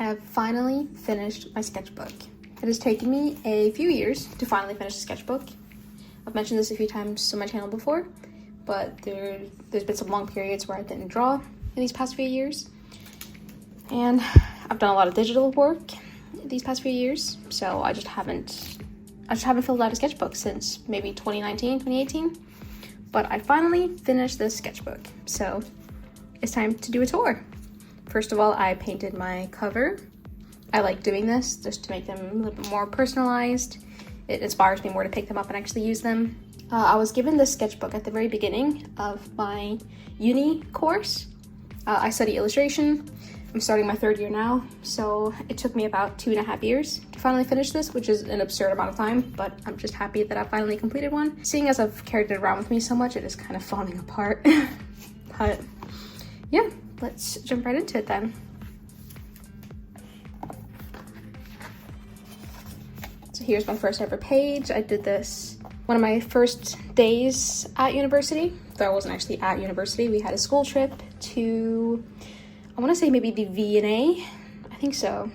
I have finally finished my sketchbook. It has taken me a few years to finally finish the sketchbook. I've mentioned this a few times on my channel before, but there's been some long periods where I didn't draw in these past few years. And I've done a lot of digital work these past few years, so I just haven't filled out a sketchbook since maybe 2019, 2018. But I finally finished this sketchbook, so it's time to do a tour. First of all, I painted my cover. I like doing this just to make them a little bit more personalized. It inspires me more to pick them up and actually use them. I was given this sketchbook at the very beginning of my uni course. I study illustration. I'm starting my 3rd year now, so it took me about 2.5 years to finally finish this, which is an absurd amount of time, but I'm just happy that I finally completed one. Seeing as I've carried it around with me so much, it is kind of falling apart. But yeah, let's jump right into it then. So here's my first ever page. I did this one of my first days at university, though I wasn't actually at university. We had a school trip to, I want to say maybe the V&A, I think so,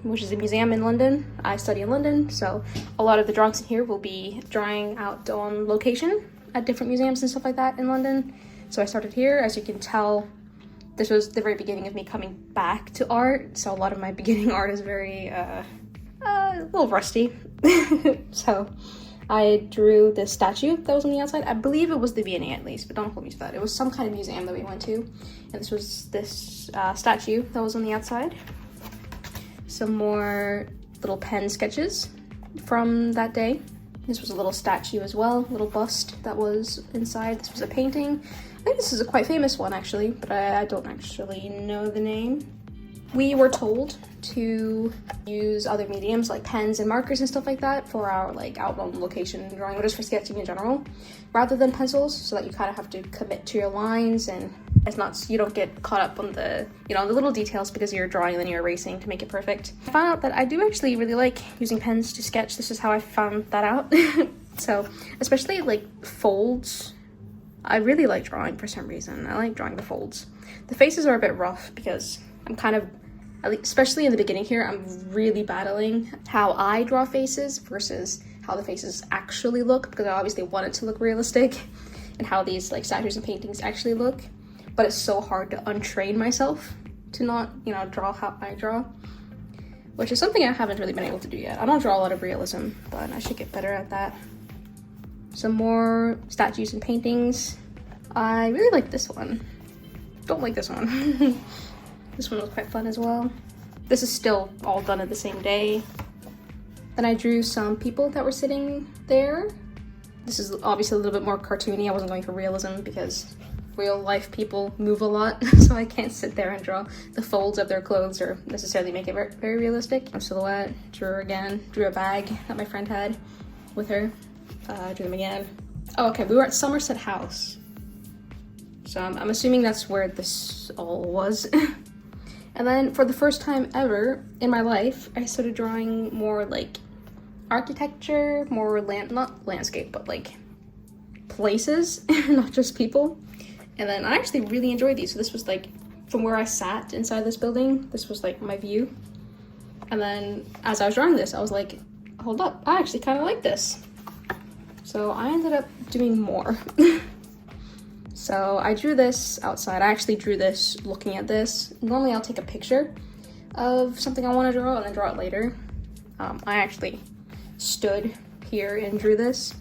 which is a museum in London. I study in London, so a lot of the drawings in here will be drawing out on location at different museums and stuff like that in London. So I started here. As you can tell, this was the very beginning of me coming back to art, so a lot of my beginning art is very, a little rusty. So I drew this statue that was on the outside. I believe it was the V&A at least, but don't hold me to that. It was some kind of museum that we went to, and this was this statue that was on the outside. Some more little pen sketches from that day. This was a little statue as well, a little bust that was inside. This was a painting. I think this is a quite famous one actually, but I don't actually know the name. We were told to use other mediums like pens and markers and stuff like that for our like out on location drawing, or just for sketching in general, rather than pencils, so that you kind of have to commit to your lines and it's not, you don't get caught up on the, the little details because you're drawing and then you're erasing to make it perfect. I found out that I do actually really like using pens to sketch. This is how I found that out. So especially like folds, I really like drawing for some reason. I like drawing the folds. The faces are a bit rough because I'm kind of, especially in the beginning here, I'm really battling how I draw faces versus how the faces actually look, because I obviously want it to look realistic and how these like statues and paintings actually look. But it's so hard to untrain myself to not, draw how I draw, which is something I haven't really been able to do yet. I don't draw a lot of realism, but I should get better at that. Some more statues and paintings. I really like this one. Don't like this one. This one was quite fun as well. This is still all done at the same day. Then I drew some people that were sitting there. This is obviously a little bit more cartoony. I wasn't going for realism because real life people move a lot, so I can't sit there and draw the folds of their clothes or necessarily make it very realistic. A silhouette, drew her again, drew a bag that my friend had with her, drew them again. Oh, okay, we were at Somerset House. So I'm assuming that's where this all was. And then for the first time ever in my life, I started drawing more like architecture, more not landscape, but like places, not just people. And then I actually really enjoyed these. So this was like from where I sat inside this building, this was like my view. And then as I was drawing this, I was like, hold up, I actually kind of like this. So I ended up doing more. So I drew this outside. I actually drew this looking at this. Normally I'll take a picture of something I want to draw and then draw it later. I actually stood here and drew this.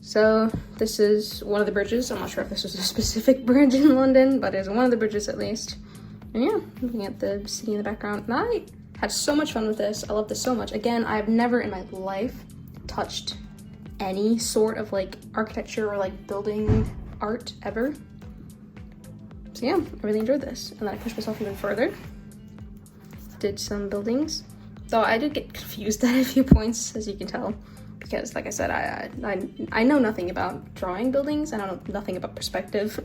So this is one of the bridges. I'm not sure if this was a specific bridge in London, but it's one of the bridges at least. And yeah, looking at the city in the background. And I had so much fun with this. I love this so much. Again, I've never in my life touched any sort of like architecture or like building art ever. So yeah, I really enjoyed this. And then I pushed myself even further. Did some buildings. Though I did get confused at a few points, as you can tell, because like I said, I know nothing about drawing buildings. I know nothing about perspective.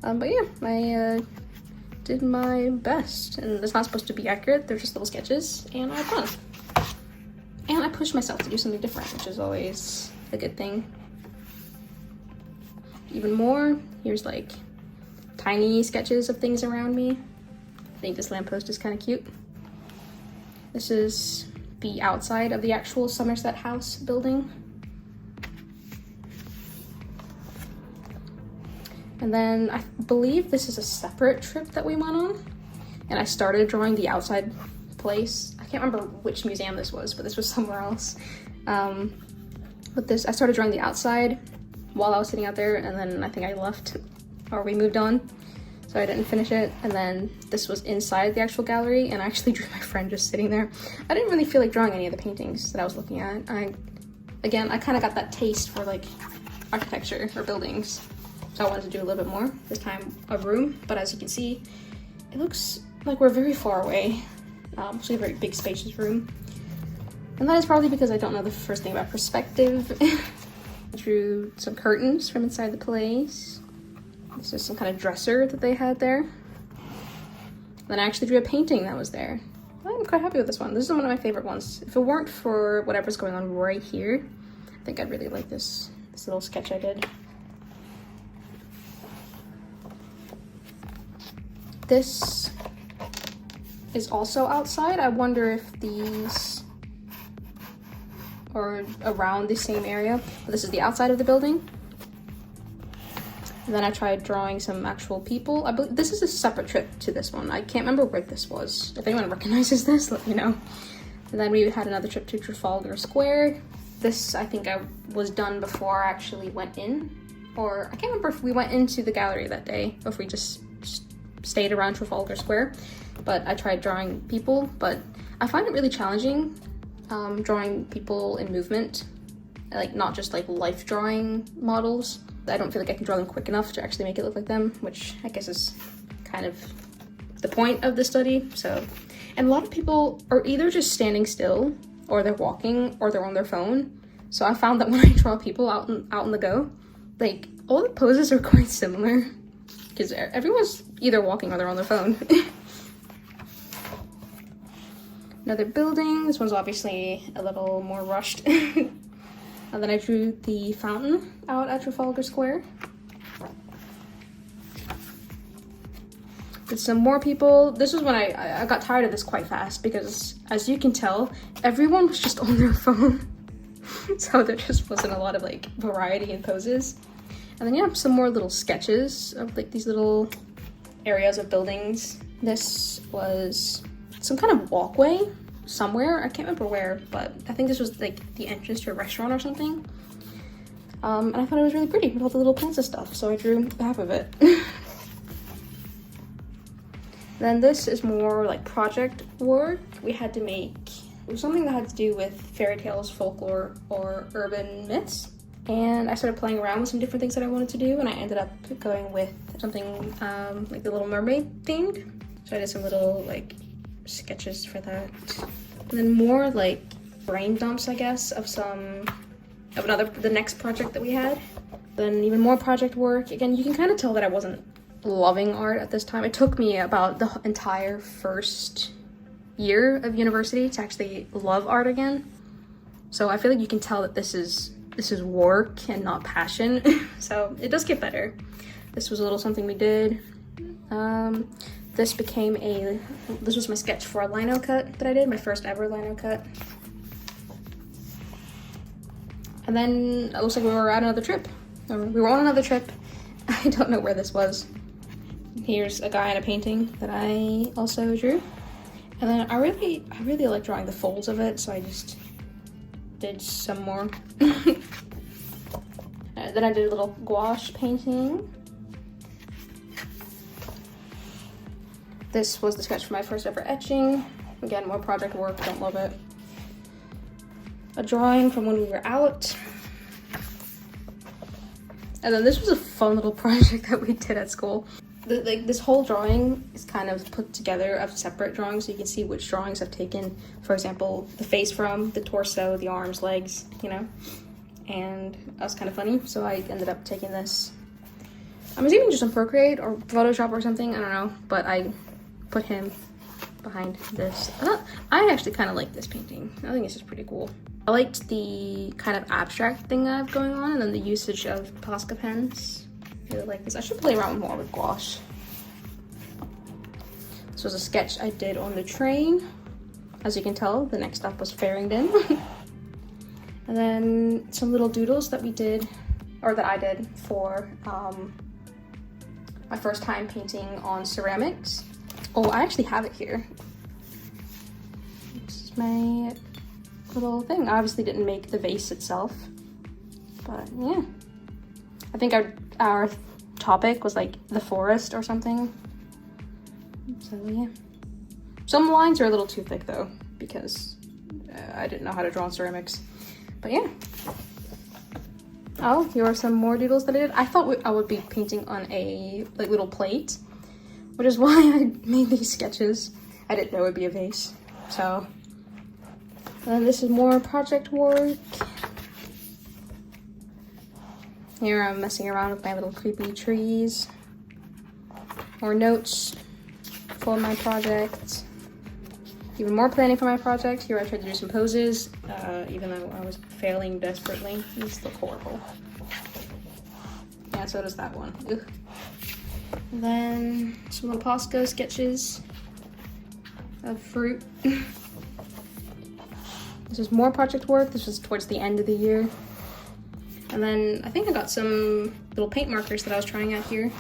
But yeah, I did my best. And it's not supposed to be accurate. They're just little sketches, and I had fun. And I pushed myself to do something different, which is always a good thing. Even more, here's like tiny sketches of things around me. I think this lamppost is kind of cute. This is the outside of the actual Somerset House building. And then I believe this is a separate trip that we went on. And I started drawing the outside place. I can't remember which museum this was, but this was somewhere else. But this, I started drawing the outside while I was sitting out there, and then I think I left, or we moved on, so I didn't finish it. And then this was inside the actual gallery, and I actually drew my friend just sitting there. I didn't really feel like drawing any of the paintings that I was looking at. Again, I kind of got that taste for like architecture or buildings, so I wanted to do a little bit more, this time a room. But as you can see, it looks like we're very far away. It's a very big spacious room. And that is probably because I don't know the first thing about perspective. I drew some curtains from inside the place. This is some kind of dresser that they had there. Then I actually drew a painting that was there. I'm quite happy with this one. This is one of my favorite ones. If it weren't for whatever's going on right here, I think I'd really like this little sketch I did. This is also outside. I wonder if these are around the same area. But this is the outside of the building. And then I tried drawing some actual people. I believe this is a separate trip to this one. I can't remember where this was. If anyone recognizes this, let me know. And then we had another trip to Trafalgar Square. This, I think I was done before I actually went in. Or I can't remember if we went into the gallery that day or if we just stayed around Trafalgar Square. But I tried drawing people, but I find it really challenging drawing people in movement, like not just like life drawing models. I don't feel like I can draw them quick enough to actually make it look like them, which I guess is kind of the point of the study. So, and a lot of people are either just standing still, or they're walking, or they're on their phone. So I found that when I draw people out on the go, like all the poses are quite similar because everyone's either walking or they're on their phone. Another building. This one's obviously a little more rushed. And then I drew the fountain out at Trafalgar Square. Did some more people. This was when I got tired of this quite fast because, as you can tell, everyone was just on their phone. So there just wasn't a lot of like variety in poses. And then you have some more little sketches of like these little areas of buildings. This was some kind of walkway somewhere. I can't remember where, but I think this was like the entrance to a restaurant or something. And I thought it was really pretty with all the little plants and stuff, so I drew half of it. Then this is more like project work. We had to make, it was something that had to do with fairy tales, folklore, or urban myths. And I started playing around with some different things that I wanted to do, and I ended up going with something like the Little Mermaid themed. So I did some little like sketches for that. And then more like brain dumps, I guess, of the next project that we had. Then even more project work. Again, you can kind of tell that I wasn't loving art at this time. It took me about the entire first year of university to actually love art again. So I feel like you can tell that this is work and not passion. So it does get better. This was a little something we did. This was my sketch for a lino cut that I did, my first ever lino cut. And then it looks like we were on another trip. I don't know where this was. Here's a guy in a painting that I also drew. And then I really like drawing the folds of it, so I just did some more. Then I did a little gouache painting. This was the sketch for my first ever etching. Again, more project work, don't love it. A drawing from when we were out. And then this was a fun little project that we did at school. This whole drawing is kind of put together of separate drawings, so you can see which drawings I've taken, for example, the face from, the torso, the arms, legs, you know. And that was kind of funny, so I ended up taking this. I'm assuming just on Procreate or Photoshop or something, I don't know, but I put him behind this. I actually kind of like this painting. I think it's just pretty cool. I liked the kind of abstract thing I have going on, and then the usage of Posca pens. I really like this. I should play around more with gouache. This was a sketch I did on the train. As you can tell, the next stop was Farringdon. And then some little doodles that we did, or that I did for my first time painting on ceramics. Oh, I actually have it here. This is my little thing. I obviously didn't make the vase itself, but yeah. I think our topic was like the forest or something. So yeah. Some lines are a little too thick though, because I didn't know how to draw on ceramics. But yeah. Oh, here are some more doodles that I did. I thought I would be painting on a like little plate, which is why I made these sketches. I didn't know it would be a vase. So, and this is more project work. Here I'm messing around with my little creepy trees. More notes for my project. Even more planning for my project. Here I tried to do some poses, even though I was failing desperately. These look horrible. Yeah, so does that one. Ugh. And then some little Posca sketches of fruit. This is more project work. This was towards the end of the year. And then I think I got some little paint markers that I was trying out here.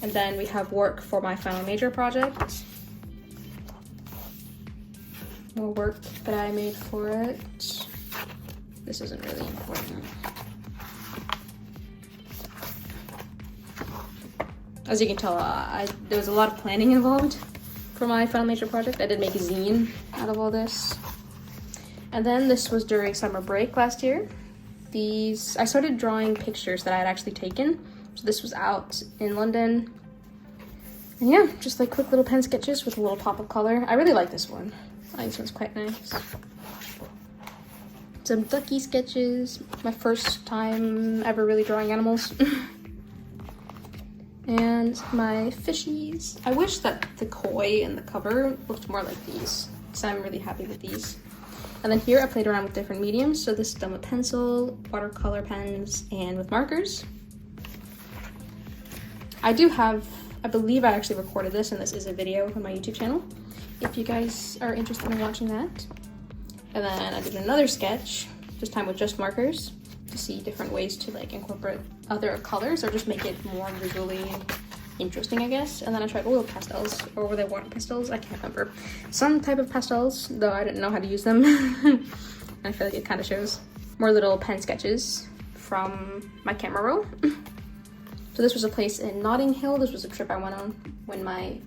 And then we have work for my final major project. More work that I made for it. This isn't really important. As you can tell, there was a lot of planning involved for my final major project. I did make a zine out of all this. And then this was during summer break last year. I started drawing pictures that I had actually taken. So this was out in London. And yeah, just like quick little pen sketches with a little pop of color. I really like this one. I think this one's quite nice. Some ducky sketches. My first time ever really drawing animals. And my fishies. I wish that the koi and the cover looked more like these. So I'm really happy with these. And then here I played around with different mediums. So this is done with pencil, watercolor pens, and with markers. I believe I actually recorded this, and this is a video on my YouTube channel, if you guys are interested in watching that. And then I did another sketch, this time with just markers, to see different ways to like incorporate other colors or just make it more visually interesting, I guess. And then I tried oil pastels, or were they water pastels? I can't remember. Some type of pastels, though I didn't know how to use them. I feel like it kind of shows. More little pen sketches from my camera roll. So this was a place in Notting Hill. This was a trip I went on when my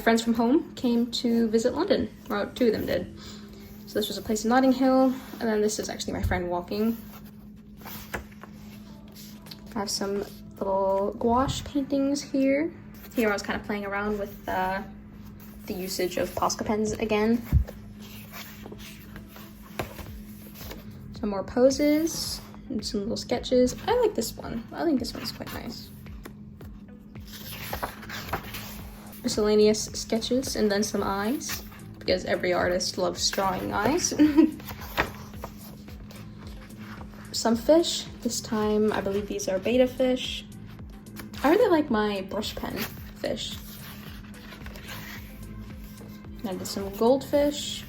friends from home came to visit London, or two of them did. So this was a place in Notting Hill, and then this is actually my friend walking. I have some little gouache paintings here. Here I was kind of playing around with the usage of Posca pens again. Some more poses and some little sketches. I like this one. I think this one's quite nice. Miscellaneous sketches, and then some eyes, because every artist loves drawing eyes. Some fish. This time I believe these are betta fish. I really like my brush pen fish. I did some goldfish,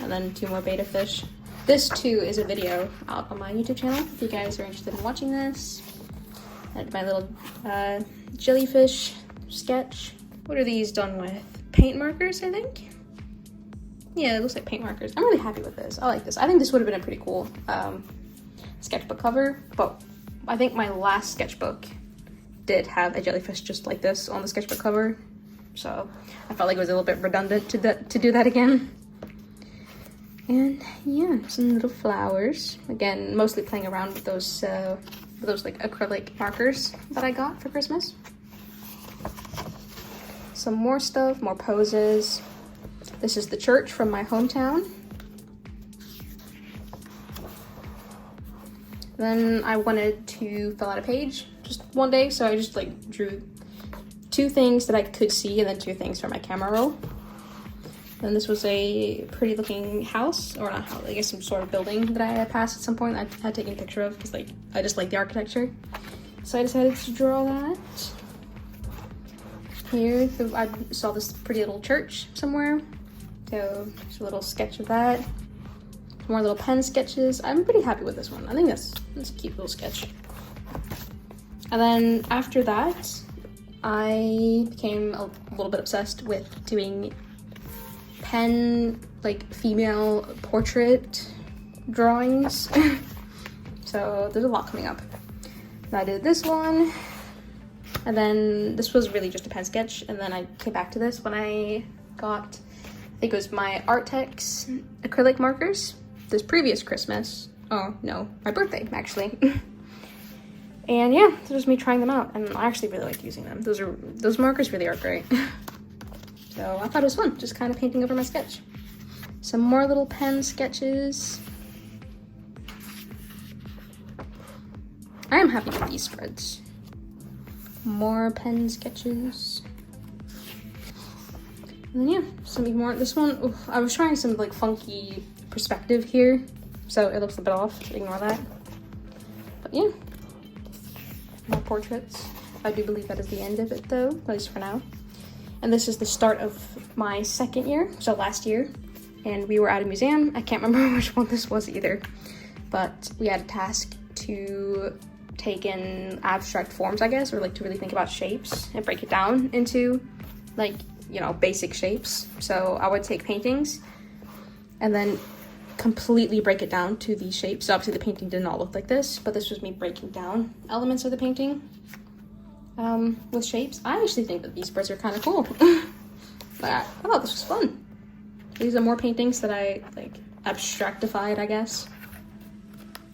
and then two more betta fish. This too is a video out on my YouTube channel if you guys are interested in watching this. I did my little jellyfish sketch. What are these done with? Paint markers, I think? Yeah, it looks like paint markers. I'm really happy with this. I like this. I think this would have been a pretty cool sketchbook cover, but I think my last sketchbook did have a jellyfish just like this on the sketchbook cover, so I felt like it was a little bit redundant to do that again. And yeah, some little flowers. Again, mostly playing around with those like acrylic markers that I got for Christmas. Some more stuff, more poses. This is the church from my hometown. Then I wanted to fill out a page just one day, so I just like drew two things that I could see and then two things for my camera roll. And this was a pretty looking house, or not house, I guess some sort of building that I had passed at some point I had taken a picture of because like I just like the architecture. So I decided to draw that. here, so I saw this pretty little church somewhere. So just a little sketch of that. More little pen sketches. I'm pretty happy with this one. I think that's a cute little sketch. And then after that, I became a little bit obsessed with doing pen, like female portrait drawings. So there's a lot coming up. And I did this one, and then this was really just a pen sketch, and then I came back to this when I got, I think it was my Artex acrylic markers this previous Christmas. Oh no, my birthday actually. And yeah, this was me trying them out, and I actually really like using them. Those markers really are great. So I thought it was fun, just kind of painting over my sketch. Some more little pen sketches. I am happy with these spreads. More pen sketches. And then yeah, some more. This one, oof, I was trying some like funky perspective here, so it looks a bit off, so ignore that. But yeah, more portraits. I do believe that is the end of it though, at least for now. And this is the start of my second year, so last year. And we were at a museum. I can't remember which one this was either, but we had a task to take in abstract forms, I guess, or like to really think about shapes and break it down into like, you know, basic shapes. So I would take paintings and then completely break it down to these shapes. So obviously the painting did not look like this, but this was me breaking down elements of the painting with shapes. I actually think that these spreads are kind of cool. I thought this was fun. These are more paintings that I like abstractified, I guess.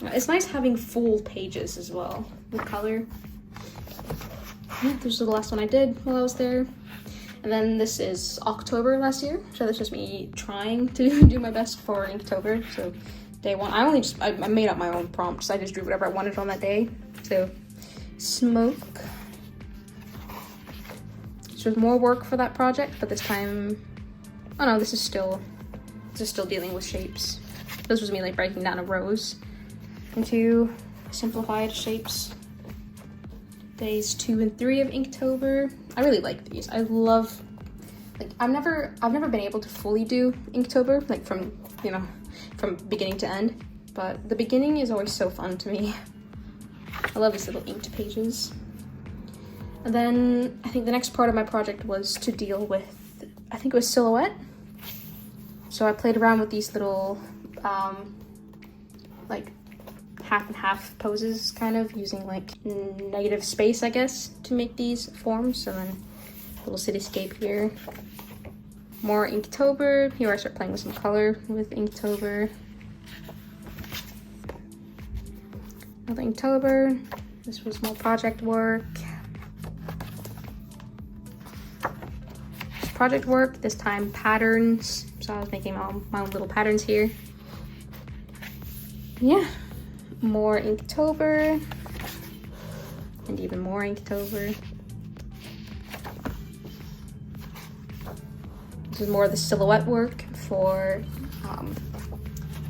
It's nice having full pages as well with color. Yeah, this was the last one I did while I was there. And then this is October last year. So this was me trying to do my best for Inktober. So day one, I made up my own prompts. I just drew whatever I wanted on that day. So smoke. So there's more work for that project, but this time, oh no, this is still dealing with shapes. This was me like breaking down a rose into simplified shapes. Days 2 and 3 of Inktober. I really like these. I love, like, I've never been able to fully do Inktober, like from beginning to end, but the beginning is always so fun to me. I love these little inked pages. And then I think the next part of my project was to deal with, I think it was silhouette. So I played around with these little like half and half poses, kind of using like negative space, I guess, to make these forms. So then a little cityscape here. More Inktober. Here I start playing with some color with Inktober. Another Inktober. This was more project work. Project work, this time patterns. So I was making my own little patterns here. Yeah. More Inktober, and even more Inktober. This is more of the silhouette work for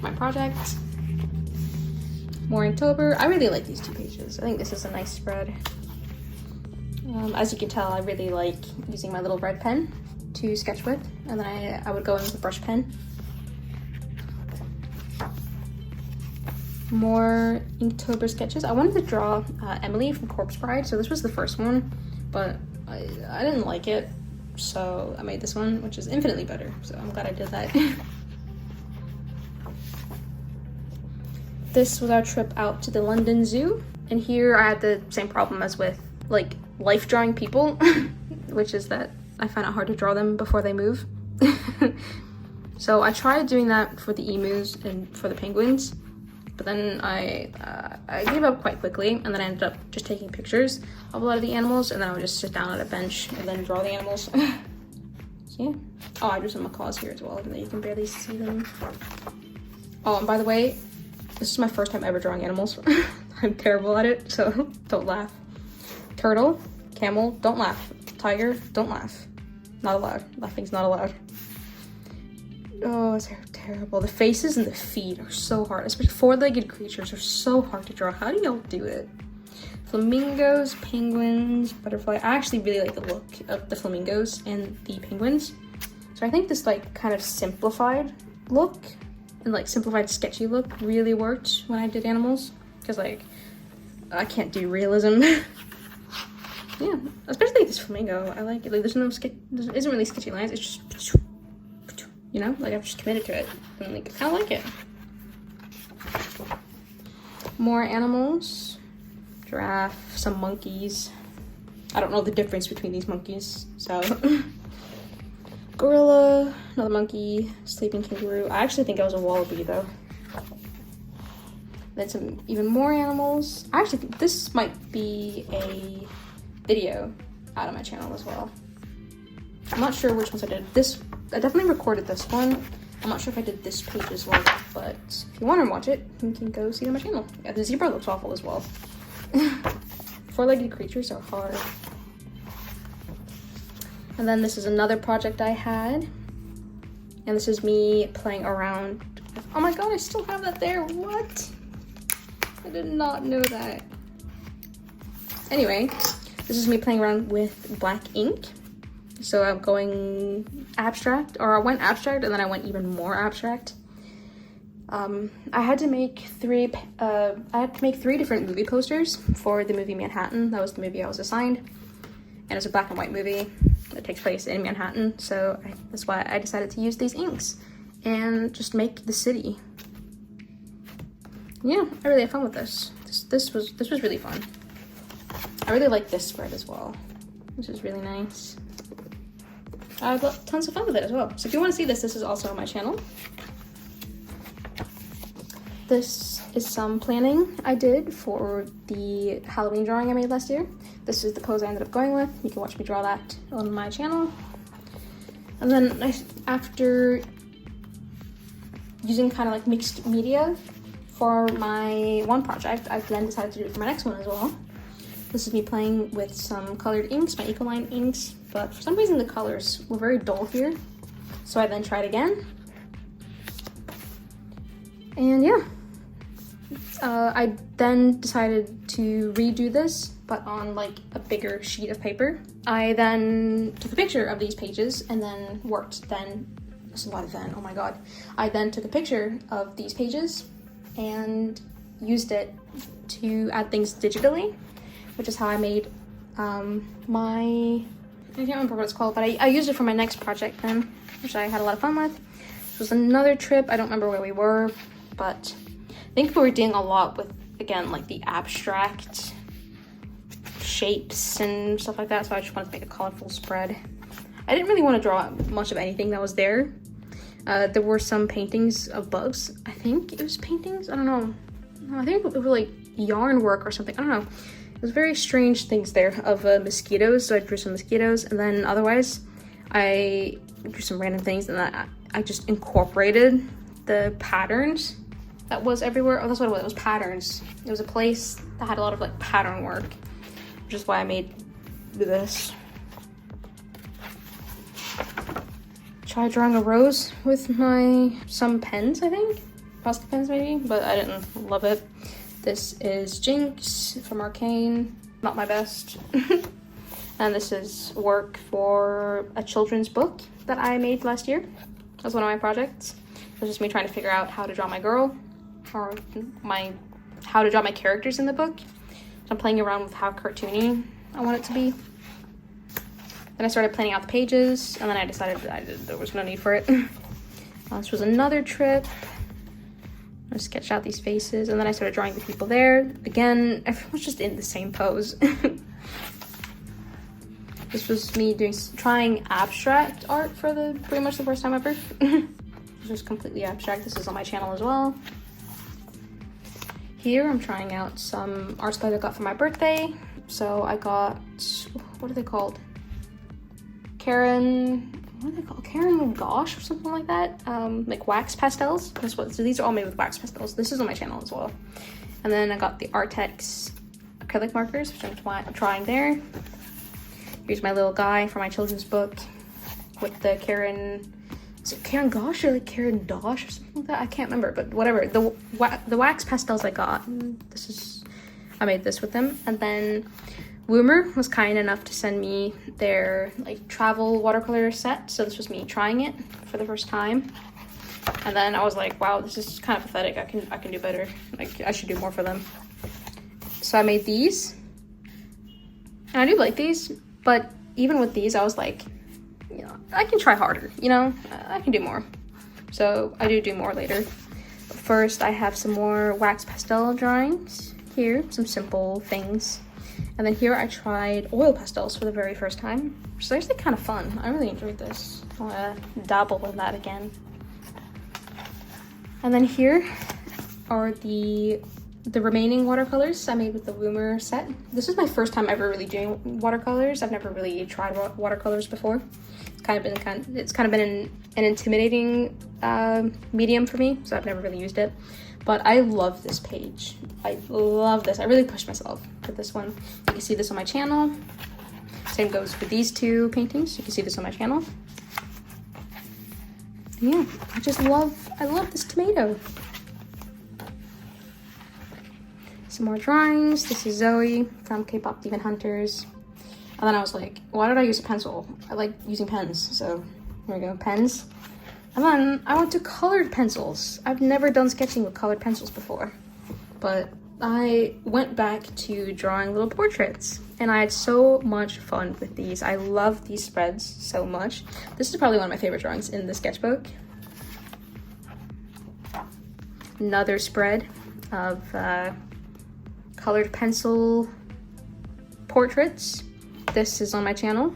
my project. More Inktober. I really like these two pages. I think this is a nice spread. As you can tell, I really like using my little red pen to sketch with, and then I would go in with a brush pen. More Inktober sketches. I wanted to draw Emily from Corpse Bride, so this was the first one, but I didn't like it, so I made this one, which is infinitely better, so I'm glad I did that. This was our trip out to the London Zoo, and here I had the same problem as with like life drawing people, which is that I find it hard to draw them before they move. So I tried doing that for the emus and for the penguins, but then I gave up quite quickly, and then I ended up just taking pictures of a lot of the animals, and then I would just sit down at a bench and then draw the animals. So yeah. Oh, I drew some macaws here as well, even though you can barely see them. Oh, and by the way, this is my first time ever drawing animals. I'm terrible at it, so don't laugh. Turtle, camel, don't laugh. Tiger, don't laugh. Not allowed. Laughing's not allowed. Oh, it's terrible. The faces and the feet are so hard, especially four-legged creatures are so hard to draw. How do y'all do it? flamingos, penguins, butterfly. I actually really like the look of the flamingos and the penguins. So I think this like kind of simplified look and like simplified sketchy look really worked when I did animals, because like I can't do realism. Yeah, especially this flamingo. I like it. Like there isn't really sketchy lines. It's just, you know, like I've just committed to it. And like I kind of like it. More animals. Giraffe, some monkeys. I don't know the difference between these monkeys, so. Gorilla, another monkey, sleeping kangaroo. I actually think I was a wallaby though. Then some even more animals. I actually think this might be a video out of my channel as well. I'm not sure which ones I did. This, I definitely recorded this one. I'm not sure if I did this page as well, but if you want to watch it, you can go see it on my channel. Yeah, the zebra looks awful as well. Four-legged creatures are hard. And then this is another project I had. And this is me playing around. Oh my god, I still have that there. What? I did not know that. Anyway, this is me playing around with black ink. So I'm going abstract, or I went abstract and then I went even more abstract. I had to make three different movie posters for the movie Manhattan. That was the movie I was assigned. And it's a black and white movie that takes place in Manhattan. So that's why I decided to use these inks and just make the city. Yeah, I really had fun with this. This was really fun. I really like this spread as well. This is really nice. I had tons of fun with it as well. So if you want to see this, this is also on my channel. This is some planning I did for the Halloween drawing I made last year. This is the pose I ended up going with. You can watch me draw that on my channel. And then after using kind of like mixed media for my one project, I then decided to do it for my next one as well. This is me playing with some colored inks, my Ecoline inks, but for some reason the colors were very dull here. So I then tried again. And yeah, I then decided to redo this, but on like a bigger sheet of paper. I then took a picture of these pages and then there's a lot of then, oh my god. I then took a picture of these pages and used it to add things digitally, which is how I made I can't remember what it's called, but I used it for my next project then, which I had a lot of fun with. This was another trip. I don't remember where we were, but I think we were dealing a lot with, again, like the abstract shapes and stuff like that, so I just wanted to make a colorful spread. I didn't really want to draw much of anything that was there. There were some paintings of bugs. I think it was paintings, I don't know. I think it was like yarn work or something, I don't know. It was very strange things there of mosquitoes, so I drew some mosquitoes, and then otherwise I drew some random things, and then I just incorporated the patterns that was everywhere. Oh, that's what it was patterns. It was a place that had a lot of like pattern work, which is why I made this. Tried drawing a rose with some pens, I think. Posca pens maybe, but I didn't love it. This is Jinx from Arcane, not my best. And this is work for a children's book that I made last year. That was one of my projects. It was just me trying to figure out how to draw my girl, or how to draw my characters in the book. So I'm playing around with how cartoony I want it to be. Then I started planning out the pages, and then I decided that there was no need for it. This was another trip. I sketched out these faces, and then I started drawing the people there. Again, everyone's just in the same pose. This was me trying abstract art for pretty much the first time ever. This was completely abstract. This is on my channel as well. Here I'm trying out some art supplies I got for my birthday. So I got, what are they called? Karen Gosh or something like that. Like wax pastels. So these are all made with wax pastels. This is on my channel as well. And then I got the Artex acrylic markers, which I'm trying there. Here's my little guy for my children's book with the is it Karen Gosh or like Karen Dosh or something like that? I can't remember, but whatever. The wax pastels I got. This is I made this with them. And then Woomer was kind enough to send me their like travel watercolor set. So this was me trying it for the first time. And then I was like, wow, this is kind of pathetic. I can do better. Like, I should do more for them. So I made these. And I do like these, but even with these, I was like, you know, I can try harder, you know? I can do more. So I do more later. First, I have some more wax pastel drawings here, some simple things. And then here I tried oil pastels for the very first time, which is actually kind of fun. I really enjoyed this. I want to dabble in that again. And then here are the remaining watercolors I made with the Woomer set. This is my first time ever really doing watercolors. I've never really tried watercolors before. It's kind of been an intimidating medium for me, so I've never really used it. But I love this page. I love this. I really pushed myself with this one. You can see this on my channel. Same goes for these two paintings. You can see this on my channel. Yeah, I love this tomato. Some more drawings. This is Zoe from K-Pop Demon Hunters. And then I was like, why did I use a pencil? I like using pens, so here we go, pens. And then I went to colored pencils. I've never done sketching with colored pencils before, but I went back to drawing little portraits, and I had so much fun with these. I love these spreads so much. This is probably one of my favorite drawings in the sketchbook. Another spread of colored pencil portraits. This is on my channel.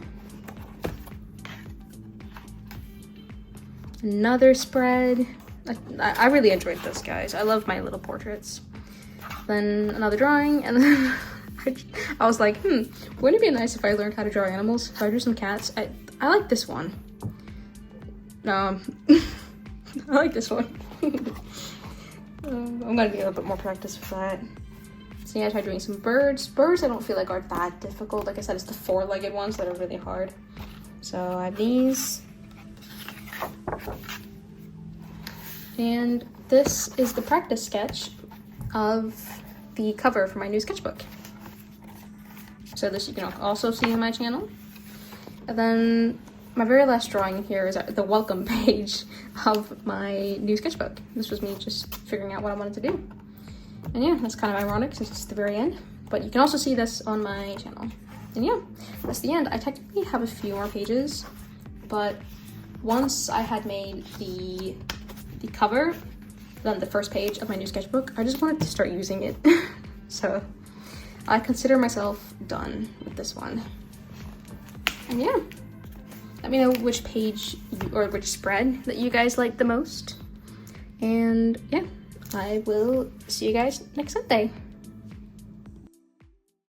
Another spread. I really enjoyed this, guys. I love my little portraits. Then another drawing, and then I was like, wouldn't it be nice if I learned how to draw animals? So I drew some cats. I like this one. I like this one. I'm gonna do a little bit more practice with that. So yeah, I tried doing some birds. Birds I don't feel like are that difficult. Like I said, it's the four-legged ones that are really hard. So I have these. And this is the practice sketch of the cover for my new sketchbook. So this you can also see on my channel. And then my very last drawing here is the welcome page of my new sketchbook. This was me just figuring out what I wanted to do. And yeah, that's kind of ironic since it's the very end. But you can also see this on my channel. And yeah, that's the end. I technically have a few more pages, but once I had made the cover, then the first page of my new sketchbook, I just wanted to start using it. So I consider myself done with this one. And yeah, let me know which page or which spread that you guys like the most. And yeah, I will see you guys next Sunday.